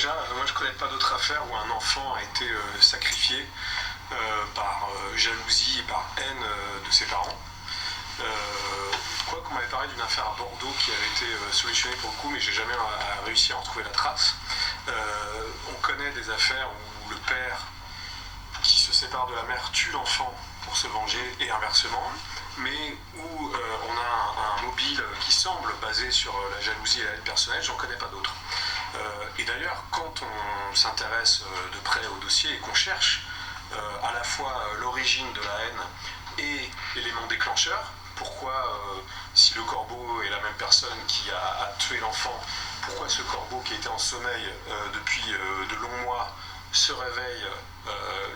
déjà, moi je connais pas d'autre affaire où un enfant a été sacrifié par jalousie et par haine de ses parents. Quoi qu'on m'avait parlé d'une affaire à Bordeaux qui avait été solutionnée pour le coup, mais j'ai jamais réussi à en retrouver la trace. On connaît des affaires où le père qui se sépare de la mère tue l'enfant pour se venger et inversement, mais où on a un mobile qui semble basé sur la jalousie et la haine personnelle, j'en connais pas d'autres. Et d'ailleurs, quand on s'intéresse de près au dossier et qu'on cherche à la fois l'origine de la haine et l'élément déclencheur, pourquoi, si le corbeau est la même personne qui a tué l'enfant, pourquoi ce corbeau qui était en sommeil depuis de longs mois se réveille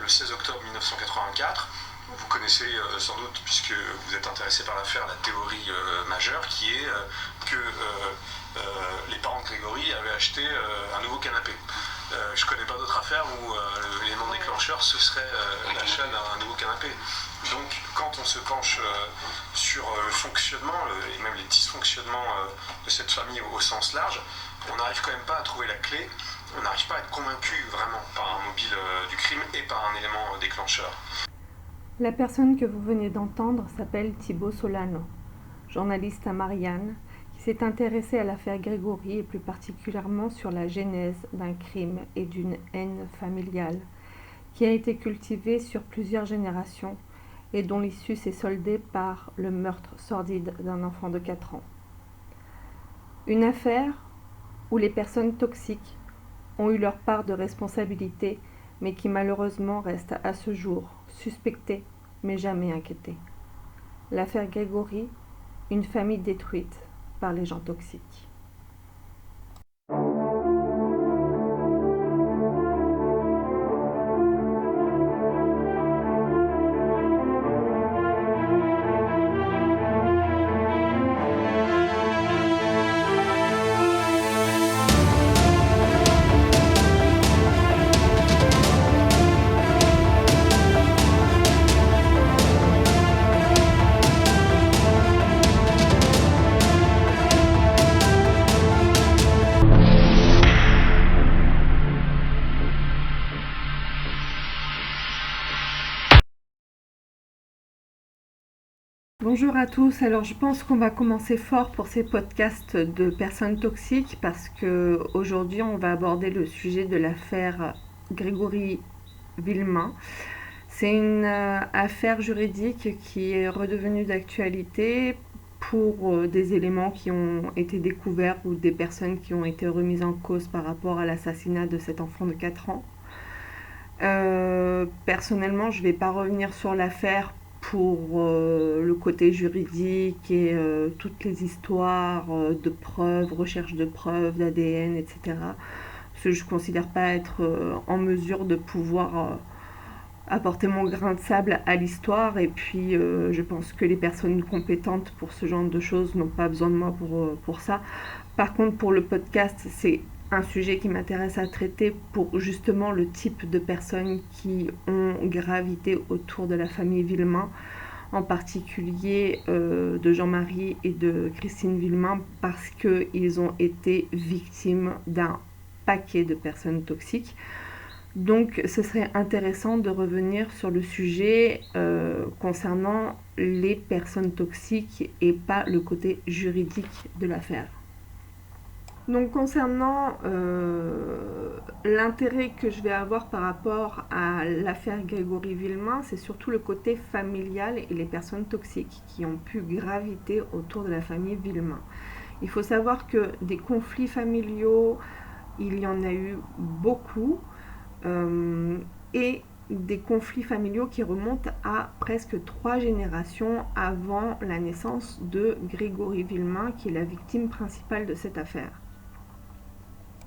le 16 octobre 1984. Vous connaissez sans doute, puisque vous êtes intéressé par l'affaire, la théorie majeure qui est que les parents de Grégory avaient acheté un nouveau canapé. Je ne connais pas d'autre affaire où l'élément déclencheur ce serait l'achat d'un nouveau canapé. Donc quand on se penche sur le fonctionnement et même les dysfonctionnements de cette famille au sens large, on n'arrive quand même pas à trouver la clé, on n'arrive pas à être convaincu vraiment par un mobile du crime et par un élément déclencheur. La personne que vous venez d'entendre s'appelle Thibaut Solano, journaliste à Marianne, qui s'est intéressé à l'affaire Grégory et plus particulièrement sur la genèse d'un crime et d'une haine familiale qui a été cultivée sur plusieurs générations et dont l'issue s'est soldée par le meurtre sordide d'un enfant de 4 ans. Une affaire où les personnes toxiques ont eu leur part de responsabilité, mais qui malheureusement reste à ce jour suspectée, mais jamais inquiétée. L'affaire Grégory, une famille détruite par les gens toxiques. Bonjour à tous, alors je pense qu'on va commencer fort pour ces podcasts de personnes toxiques parce que aujourd'hui on va aborder le sujet de l'affaire Grégory Villemain. C'est une affaire juridique qui est redevenue d'actualité pour des éléments qui ont été découverts ou des personnes qui ont été remises en cause par rapport à l'assassinat de cet enfant de 4 ans. Personnellement, je ne vais pas revenir sur l'affaire pour le côté juridique et toutes les histoires de preuves, recherche de preuves, d'ADN, etc. Parce que je ne considère pas être en mesure de pouvoir apporter mon grain de sable à l'histoire. Et puis, je pense que les personnes compétentes pour ce genre de choses n'ont pas besoin de moi pour ça. Par contre, pour le podcast, c'est un sujet qui m'intéresse à traiter pour justement le type de personnes qui ont gravité autour de la famille Villemain, en particulier de Jean-Marie et de Christine Villemain, parce qu'ils ont été victimes d'un paquet de personnes toxiques. Donc ce serait intéressant de revenir sur le sujet concernant les personnes toxiques et pas le côté juridique de l'affaire. Donc concernant l'intérêt que je vais avoir par rapport à l'affaire Grégory Villemain, c'est surtout le côté familial et les personnes toxiques qui ont pu graviter autour de la famille Villemain. Il faut savoir que des conflits familiaux, il y en a eu beaucoup, et des conflits familiaux qui remontent à presque 3 générations avant la naissance de Grégory Villemain, qui est la victime principale de cette affaire.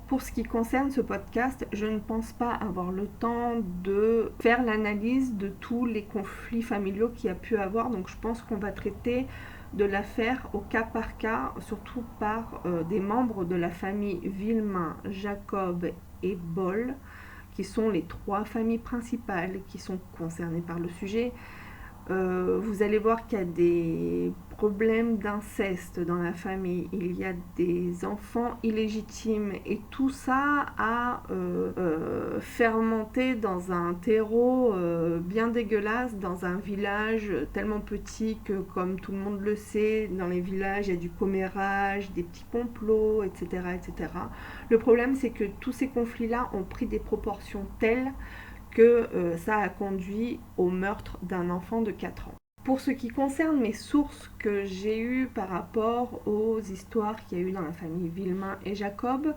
Pour ce qui concerne ce podcast, je ne pense pas avoir le temps de faire l'analyse de tous les conflits familiaux qu'il y a pu avoir. Donc je pense qu'on va traiter de l'affaire au cas par cas, surtout par des membres de la famille Villemain, Jacob et Boll, qui sont les 3 familles principales qui sont concernées par le sujet. Vous allez voir qu'il y a des problèmes d'inceste dans la famille, il y a des enfants illégitimes et tout ça a fermenté dans un terreau bien dégueulasse, dans un village tellement petit que, comme tout le monde le sait, dans les villages il y a du commérage, des petits complots, etc. etc. Le problème, c'est que tous ces conflits-là ont pris des proportions telles que ça a conduit au meurtre d'un enfant de 4 ans. Pour ce qui concerne mes sources que j'ai eues par rapport aux histoires qu'il y a eu dans la famille Villemain et Jacob,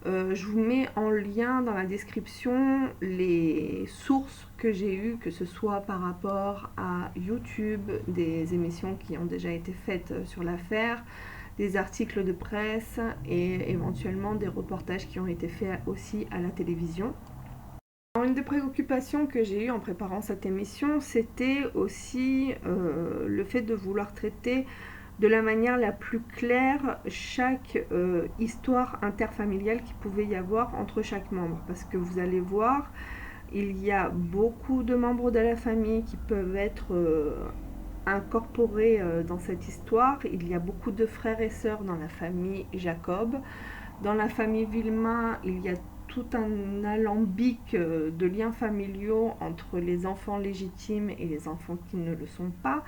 je vous mets en lien dans la description les sources que j'ai eues, que ce soit par rapport à YouTube, des émissions qui ont déjà été faites sur l'affaire, des articles de presse et éventuellement des reportages qui ont été faits aussi à la télévision. Une des préoccupations que j'ai eues en préparant cette émission, c'était aussi le fait de vouloir traiter de la manière la plus claire chaque histoire interfamiliale qu'il pouvait y avoir entre chaque membre. Parce que vous allez voir, il y a beaucoup de membres de la famille qui peuvent être incorporés dans cette histoire. Il y a beaucoup de frères et sœurs dans la famille Jacob. Dans la famille Villemain, il y a tout un alambic de liens familiaux entre les enfants légitimes et les enfants qui ne le sont pas.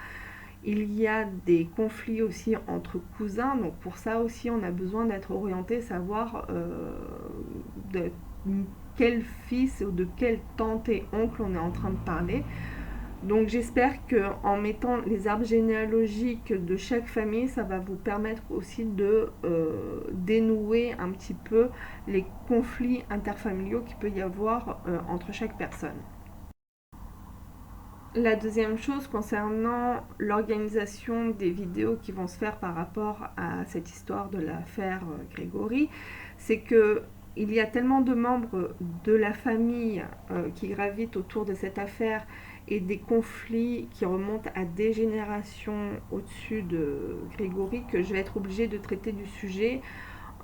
Il y a des conflits aussi entre cousins, donc pour ça aussi on a besoin d'être orienté, savoir de quel fils ou de quelle tante et oncle on est en train de parler. Donc j'espère qu'en mettant les arbres généalogiques de chaque famille, ça va vous permettre aussi de dénouer un petit peu les conflits interfamiliaux qu'il peut y avoir entre chaque personne. La deuxième chose concernant l'organisation des vidéos qui vont se faire par rapport à cette histoire de l'affaire Grégory, c'est que il y a tellement de membres de la famille qui gravitent autour de cette affaire et des conflits qui remontent à des générations au-dessus de Grégory que je vais être obligée de traiter du sujet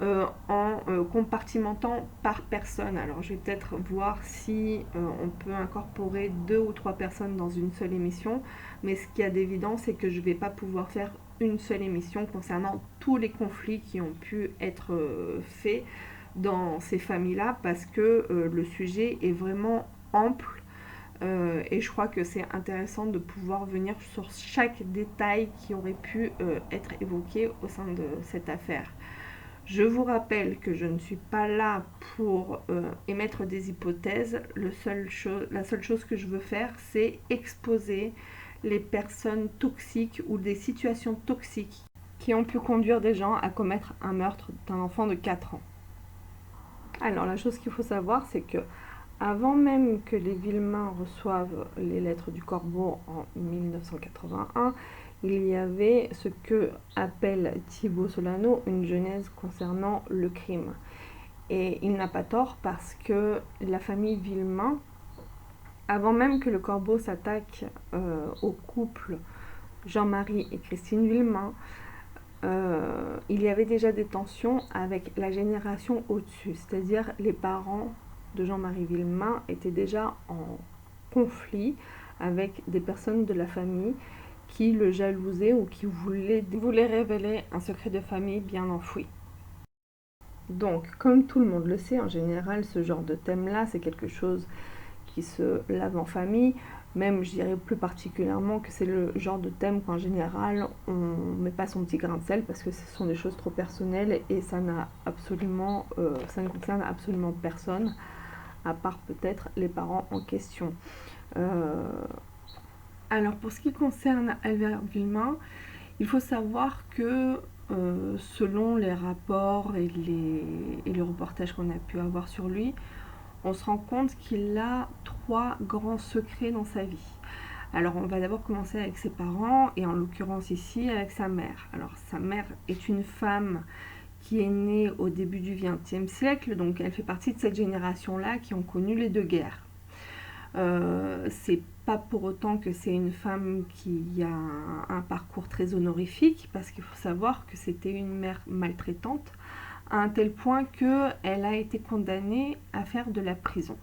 en compartimentant par personne. Alors je vais peut-être voir si on peut incorporer 2 ou 3 personnes dans une seule émission, mais ce qu'il y a d'évident, c'est que je ne vais pas pouvoir faire une seule émission concernant tous les conflits qui ont pu être faits dans ces familles-là, parce que le sujet est vraiment ample. Et je crois que c'est intéressant de pouvoir venir sur chaque détail qui aurait pu être évoqué au sein de cette affaire. Je vous rappelle que je ne suis pas là pour émettre des hypothèses. La seule chose que je veux faire, c'est exposer les personnes toxiques ou des situations toxiques qui ont pu conduire des gens à commettre un meurtre d'un enfant de 4 ans. Alors la chose qu'il faut savoir, c'est que avant même que les Villemain reçoivent les lettres du Corbeau en 1981, il y avait ce que appelle Thibaut Solano une genèse concernant le crime. Et il n'a pas tort, parce que la famille Villemain, avant même que le Corbeau s'attaque au couple Jean-Marie et Christine Villemain, il y avait déjà des tensions avec la génération au-dessus, c'est-à-dire les parents de Jean-Marie Villemain étaient déjà en conflit avec des personnes de la famille qui le jalousaient ou qui voulaient révéler un secret de famille bien enfoui. Donc, comme tout le monde le sait, en général, ce genre de thème-là, c'est quelque chose qui se lave en famille. Même, je dirais plus particulièrement que c'est le genre de thème qu'en général, on ne met pas son petit grain de sel parce que ce sont des choses trop personnelles et ça ne concerne absolument personne, à part peut-être les parents en question. Alors, pour ce qui concerne Albert Villemain, il faut savoir que selon les rapports et les reportages qu'on a pu avoir sur lui, on se rend compte qu'il a 3 grands secrets dans sa vie. Alors on va d'abord commencer avec ses parents et en l'occurrence ici avec sa mère. Alors sa mère est une femme qui est née au début du XXe siècle, donc elle fait partie de cette génération-là qui ont connu les 2 guerres. C'est pas pour autant que c'est une femme qui a un parcours très honorifique, parce qu'il faut savoir que c'était une mère maltraitante, à un tel point qu'elle a été condamnée à faire de la prison.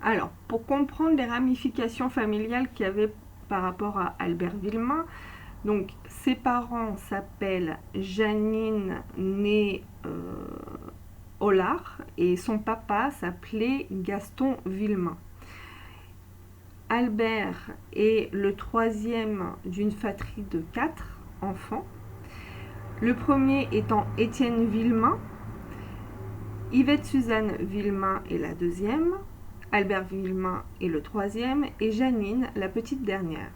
Alors, pour comprendre les ramifications familiales qu'il y avait par rapport à Albert Villemain, donc ses parents s'appellent Janine née Hollard et son papa s'appelait Gaston Villemain. Albert est le troisième d'une fratrie de 4 enfants. Le premier étant Étienne Villemain, Yvette Suzanne Villemain est la deuxième, Albert Villemain est le troisième et Janine la petite dernière.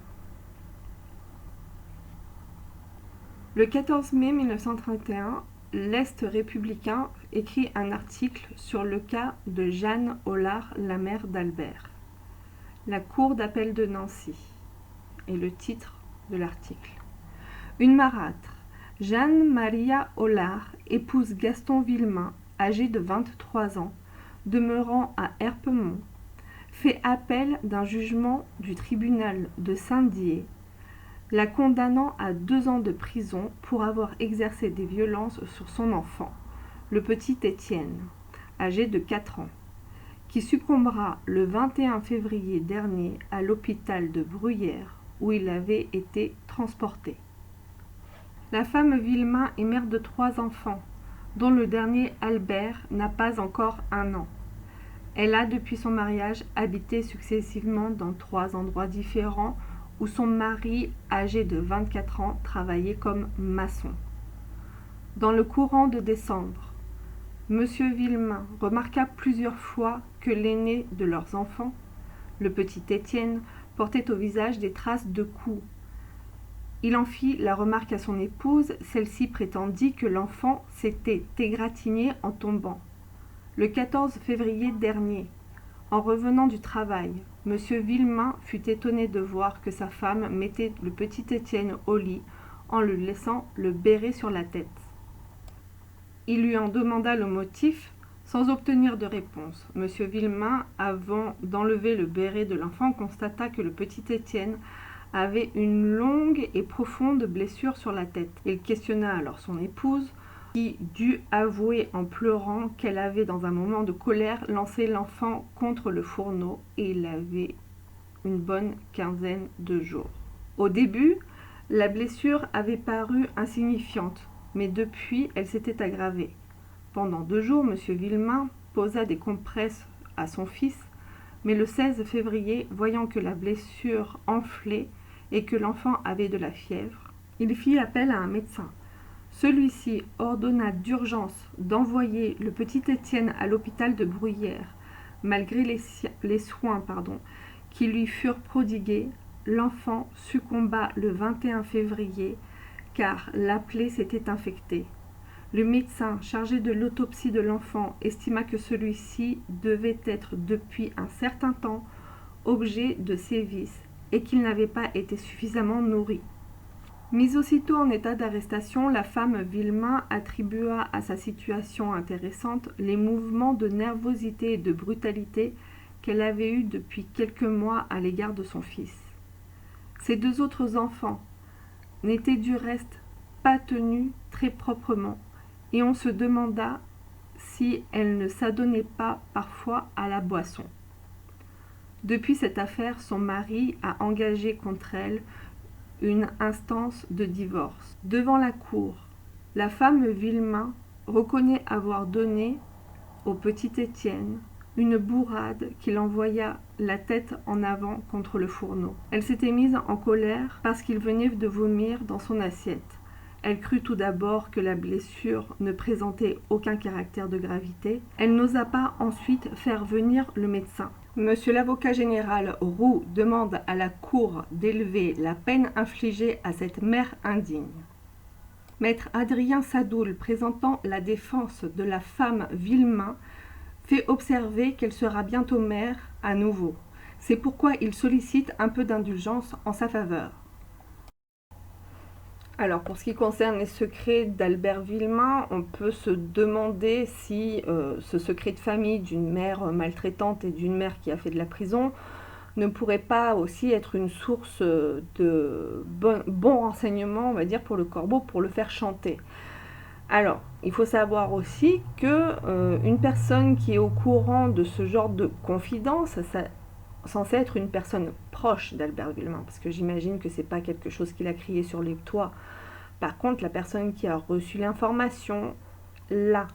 Le 14 mai 1931, l'Est républicain écrit un article sur le cas de Jeanne Hollard, la mère d'Albert. La cour d'appel de Nancy est le titre de l'article. Une marâtre, Jeanne Maria Hollard, épouse Gaston Villemain, âgé de 23 ans, demeurant à Herpemont, fait appel d'un jugement du tribunal de Saint-Dié, la condamnant à 2 ans de prison pour avoir exercé des violences sur son enfant, le petit Étienne, âgé de 4 ans, qui succombera le 21 février dernier à l'hôpital de Bruyères, où il avait été transporté. La femme Villemain est mère de 3 enfants, dont le dernier Albert n'a pas encore 1 an. Elle a, depuis son mariage, habité successivement dans 3 endroits différents où son mari, âgé de 24 ans, travaillait comme maçon. Dans le courant de décembre, M. Villemain remarqua plusieurs fois que l'aîné de leurs enfants, le petit Étienne, portait au visage des traces de coups. Il en fit la remarque à son épouse, celle-ci prétendit que l'enfant s'était égratigné en tombant. Le 14 février dernier, en revenant du travail, M. Villemain fut étonné de voir que sa femme mettait le petit Étienne au lit en le laissant le béret sur la tête. Il lui en demanda le motif sans obtenir de réponse. M. Villemain, avant d'enlever le béret de l'enfant, constata que le petit Étienne avait une longue et profonde blessure sur la tête. Il questionna alors son épouse, qui dut avouer en pleurant qu'elle avait, dans un moment de colère, lancé l'enfant contre le fourneau et il avait une bonne quinzaine de jours. Au début, la blessure avait paru insignifiante, mais depuis, elle s'était aggravée. Pendant 2 jours, M. Villemain posa des compresses à son fils, mais le 16 février, voyant que la blessure enflait et que l'enfant avait de la fièvre, il fit appel à un médecin. Celui-ci ordonna d'urgence d'envoyer le petit Étienne à l'hôpital de Bruyères. Malgré les soins qui lui furent prodigués, l'enfant succomba le 21 février car la plaie s'était infectée. Le médecin chargé de l'autopsie de l'enfant estima que celui-ci devait être depuis un certain temps objet de sévices et qu'il n'avait pas été suffisamment nourri. Mise aussitôt en état d'arrestation, la femme Villemain attribua à sa situation intéressante les mouvements de nervosité et de brutalité qu'elle avait eus depuis quelques mois à l'égard de son fils. Ses 2 autres enfants n'étaient du reste pas tenus très proprement, et on se demanda si elle ne s'adonnait pas parfois à la boisson. Depuis cette affaire, son mari a engagé contre elle une instance de divorce. Devant la cour, la femme Villemain reconnaît avoir donné au petit Étienne une bourrade qui l'envoya la tête en avant contre le fourneau. Elle s'était mise en colère parce qu'il venait de vomir dans son assiette. Elle crut tout d'abord que la blessure ne présentait aucun caractère de gravité. Elle n'osa pas ensuite faire venir le médecin. Monsieur l'avocat général Roux demande à la Cour d'élever la peine infligée à cette mère indigne. Maître Adrien Sadoul, présentant la défense de la femme Villemain, fait observer qu'elle sera bientôt mère à nouveau. C'est pourquoi il sollicite un peu d'indulgence en sa faveur. Alors, pour ce qui concerne les secrets d'Albert Villemain, on peut se demander si ce secret de famille d'une mère maltraitante et d'une mère qui a fait de la prison ne pourrait pas aussi être une source de bons renseignements, on va dire, pour le corbeau, pour le faire chanter. Alors, il faut savoir aussi que une personne qui est au courant de ce genre de confidence, ça censé être une personne proche d'Albert Villemain, parce que j'imagine que c'est pas quelque chose qu'il a crié sur les toits. Par contre, la personne qui a reçu l'information, là,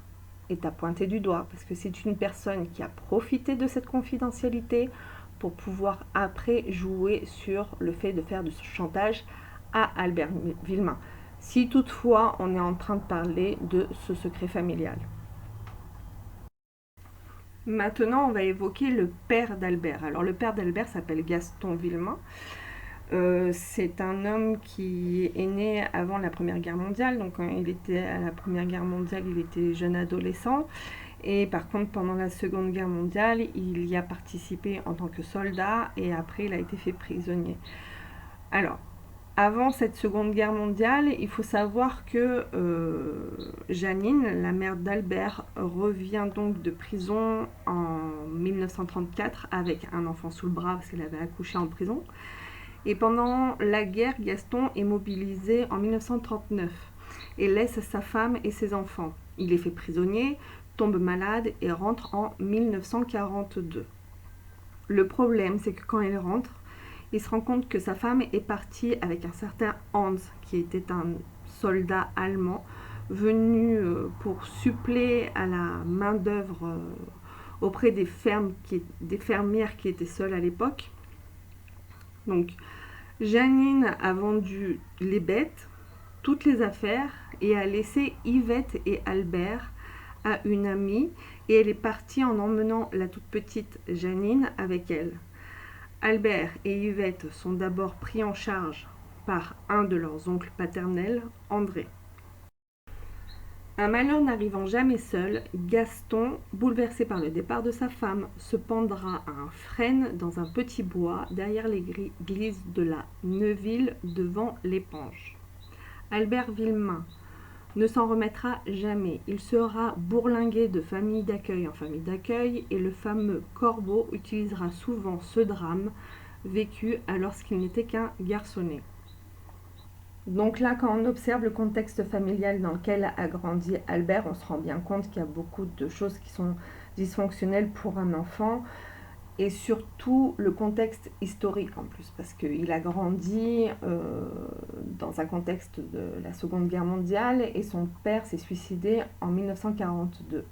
est à pointer du doigt, parce que c'est une personne qui a profité de cette confidentialité pour pouvoir après jouer sur le fait de faire du chantage à Albert Villemain. Si toutefois on est en train de parler de ce secret familial. Maintenant, on va évoquer le père d'Albert. Alors, le père d'Albert s'appelle Gaston Villemain. C'est un homme qui est né avant la Première Guerre mondiale. Donc, quand il était à la Première Guerre mondiale, il était jeune adolescent. Et par contre, pendant la Seconde Guerre mondiale, il y a participé en tant que soldat et après, il a été fait prisonnier. Alors, avant cette Seconde Guerre mondiale, il faut savoir que Janine, la mère d'Albert, revient donc de prison en 1934 avec un enfant sous le bras parce qu'elle avait accouché en prison. Et pendant la guerre, Gaston est mobilisé en 1939 et laisse sa femme et ses enfants. Il est fait prisonnier, tombe malade et rentre en 1942. Le problème, c'est que quand il rentre, il se rend compte que sa femme est partie avec un certain Hans, qui était un soldat allemand, venu pour suppléer à la main-d'œuvre auprès des fermières qui étaient seules à l'époque. Donc, Janine a vendu les bêtes, toutes les affaires, et a laissé Yvette et Albert à une amie, et elle est partie en emmenant la toute petite Janine avec elle. Albert et Yvette sont d'abord pris en charge par un de leurs oncles paternels, André. Un malheur n'arrivant jamais seul, Gaston, bouleversé par le départ de sa femme, se pendra à un frêne dans un petit bois derrière l'église de la Neuville devant l'Épange. Albert Villemain ne s'en remettra jamais. Il sera bourlingué de famille d'accueil en famille d'accueil et le fameux Corbeau utilisera souvent ce drame vécu alors qu'il n'était qu'un garçonnet. Donc là, quand on observe le contexte familial dans lequel a grandi Albert, on se rend bien compte qu'il y a beaucoup de choses qui sont dysfonctionnelles pour un enfant et surtout le contexte historique en plus, parce qu'il a grandi dans un contexte de la Seconde Guerre mondiale et son père s'est suicidé en 1942.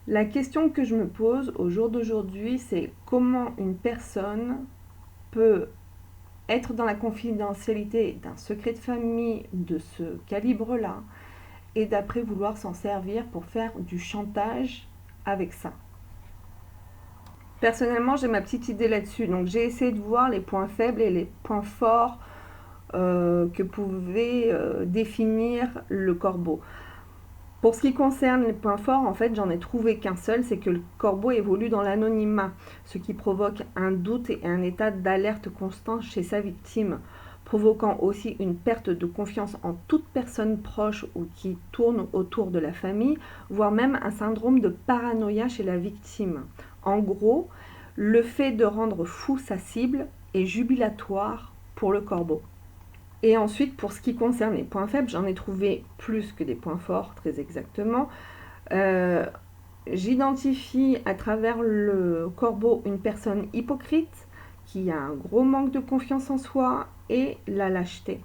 La question que je me pose au jour d'aujourd'hui, c'est comment une personne peut être dans la confidentialité d'un secret de famille de ce calibre-là et d'après vouloir s'en servir pour faire du chantage avec ça. Personnellement, j'ai ma petite idée là-dessus. Donc, j'ai essayé de voir les points faibles et les points forts que pouvait définir le Corbeau. Pour ce qui concerne les points forts, en fait, j'en ai trouvé qu'un seul, c'est que le Corbeau évolue dans l'anonymat, ce qui provoque un doute et un état d'alerte constant chez sa victime, provoquant aussi une perte de confiance en toute personne proche ou qui tourne autour de la famille, voire même un syndrome de paranoïa chez la victime. En gros, le fait de rendre fou sa cible est jubilatoire pour le Corbeau. Et ensuite, pour ce qui concerne les points faibles, j'en ai trouvé plus que des points forts, très exactement. J'identifie à travers le Corbeau une personne hypocrite qui a un gros manque de confiance en soi et la lâcheté.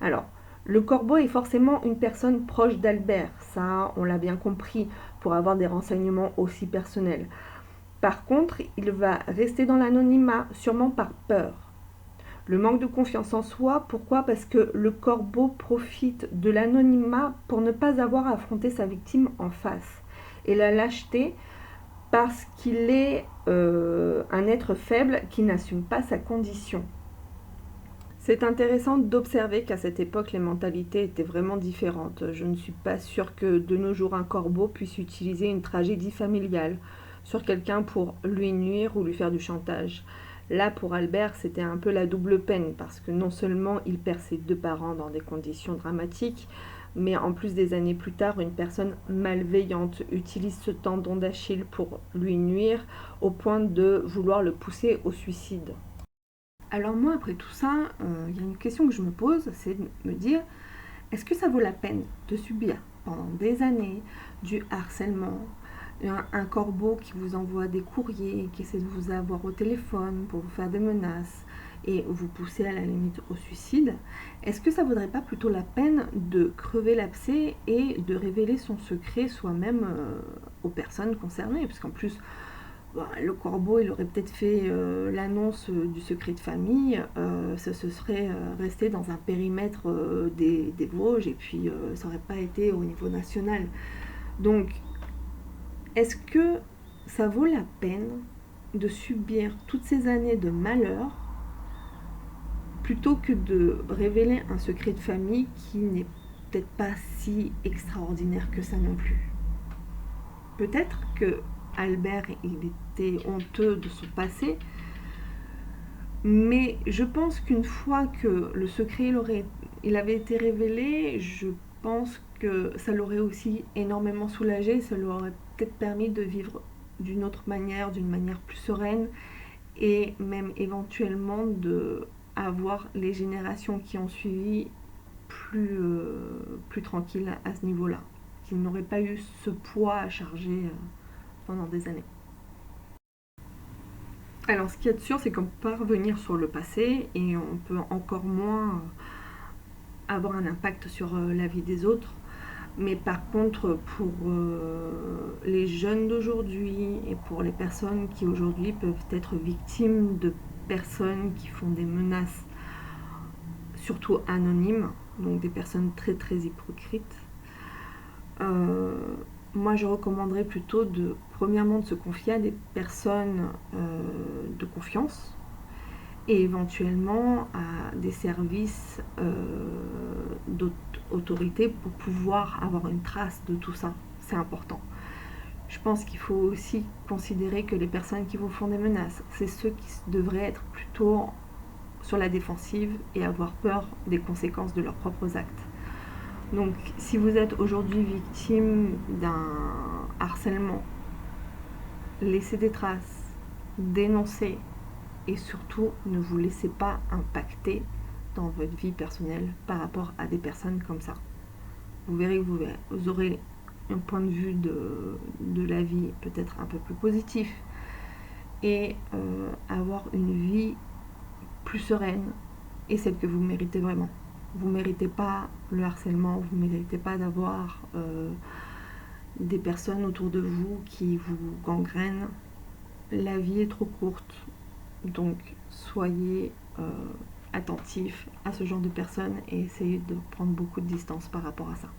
Alors, le Corbeau est forcément une personne proche d'Albert, ça on l'a bien compris, pour avoir des renseignements aussi personnels. Par contre, il va rester dans l'anonymat, sûrement par peur. Le manque de confiance en soi, pourquoi? Parce que le Corbeau profite de l'anonymat pour ne pas avoir à affronter sa victime en face. Et la lâcheté, parce qu'il est un être faible qui n'assume pas sa condition. C'est intéressant d'observer qu'à cette époque, les mentalités étaient vraiment différentes. Je ne suis pas sûre que de nos jours, un Corbeau puisse utiliser une tragédie familiale sur quelqu'un pour lui nuire ou lui faire du chantage. Là, pour Albert, c'était un peu la double peine, parce que non seulement il perd ses deux parents dans des conditions dramatiques, mais en plus des années plus tard, une personne malveillante utilise ce tendon d'Achille pour lui nuire, au point de vouloir le pousser au suicide. Alors moi, après tout ça, il y a une question que je me pose, c'est de me dire, est-ce que ça vaut la peine de subir pendant des années du harcèlement, un corbeau qui vous envoie des courriers, qui essaie de vous avoir au téléphone pour vous faire des menaces et vous pousser à la limite au suicide, est-ce que ça vaudrait pas plutôt la peine de crever l'abcès et de révéler son secret soi-même aux personnes concernées? Parce qu'en plus, le corbeau, il aurait peut-être fait l'annonce du secret de famille, ça se serait resté dans un périmètre des Vosges et puis ça n'aurait pas été au niveau national. Donc, est-ce que ça vaut la peine de subir toutes ces années de malheur plutôt que de révéler un secret de famille qui n'est peut-être pas si extraordinaire que ça non plus? Peut-être que Albert, il était honteux de son passé, mais je pense qu'une fois que le secret il avait été révélé, je pense que ça l'aurait aussi énormément soulagé, ça lui aurait peut-être permis de vivre d'une autre manière, d'une manière plus sereine, et même éventuellement de avoir les générations qui ont suivi plus tranquilles à ce niveau-là, qu'ils n'auraient pas eu ce poids à charger pendant des années. Alors, ce qu'il y a de sûr, c'est qu'on peut pas revenir sur le passé et on peut encore moins avoir un impact sur la vie des autres. Mais par contre, pour les jeunes d'aujourd'hui et pour les personnes qui aujourd'hui peuvent être victimes de personnes qui font des menaces, surtout anonymes, donc des personnes très très hypocrites, moi je recommanderais plutôt premièrement de se confier à des personnes de confiance et éventuellement à des services d'autorité pour pouvoir avoir une trace de tout ça. C'est important. Je pense qu'il faut aussi considérer que les personnes qui vous font des menaces, c'est ceux qui devraient être plutôt sur la défensive et avoir peur des conséquences de leurs propres actes. Donc, si vous êtes aujourd'hui victime d'un harcèlement, laissez des traces, dénoncez et surtout ne vous laissez pas impacter dans votre vie personnelle par rapport à des personnes comme ça. Vous verrez que vous aurez un point de vue de la vie peut-être un peu plus positif et avoir une vie plus sereine et celle que vous méritez vraiment. Vous ne méritez pas le harcèlement, vous ne méritez pas d'avoir des personnes autour de vous qui vous gangrènent. La vie est trop courte, donc soyez attentifs à ce genre de personnes et essayez de prendre beaucoup de distance par rapport à ça.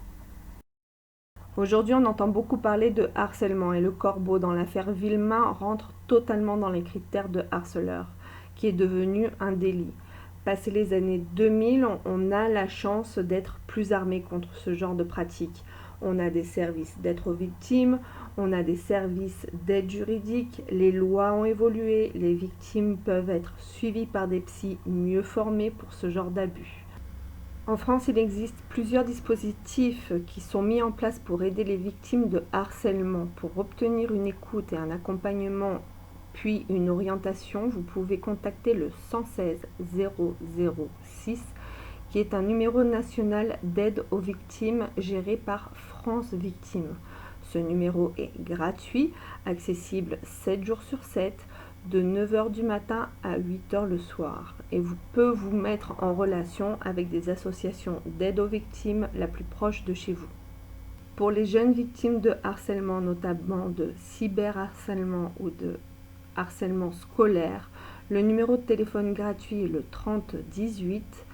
Aujourd'hui, on entend beaucoup parler de harcèlement et le corbeau dans l'affaire Vilma rentre totalement dans les critères de harceleur, qui est devenu un délit. Passé les années 2000, on a la chance d'être plus armé contre ce genre de pratique. On a des services d'aide aux victimes, on a des services d'aide juridique, les lois ont évolué, les victimes peuvent être suivies par des psys mieux formés pour ce genre d'abus. En France, il existe plusieurs dispositifs qui sont mis en place pour aider les victimes de harcèlement. Pour obtenir une écoute et un accompagnement puis une orientation, vous pouvez contacter le 116 006 qui est un numéro national d'aide aux victimes géré par France Victimes. Ce numéro est gratuit, accessible 7 jours sur 7, de 9h du matin à 8h le soir et peut vous mettre en relation avec des associations d'aide aux victimes la plus proche de chez vous. Pour les jeunes victimes de harcèlement, notamment de cyberharcèlement ou de harcèlement scolaire, le numéro de téléphone gratuit est le 30 18,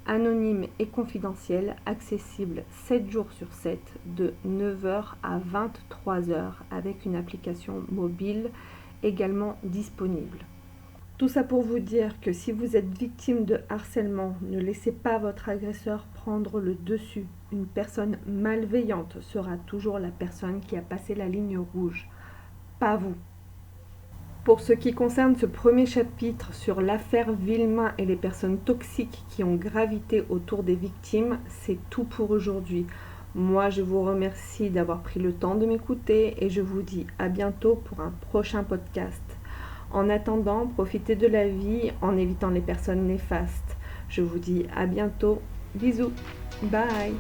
anonyme et confidentiel, accessible 7 jours sur 7 de 9h à 23h avec une application mobile également disponible. Tout ça pour vous dire que si vous êtes victime de harcèlement, ne laissez pas votre agresseur prendre le dessus. Une personne malveillante sera toujours la personne qui a passé la ligne rouge, pas vous. Pour ce qui concerne ce premier chapitre sur l'affaire Vilma et les personnes toxiques qui ont gravité autour des victimes, c'est tout pour aujourd'hui. Moi, je vous remercie d'avoir pris le temps de m'écouter et je vous dis à bientôt pour un prochain podcast. En attendant, profitez de la vie en évitant les personnes néfastes. Je vous dis à bientôt. Bisous. Bye.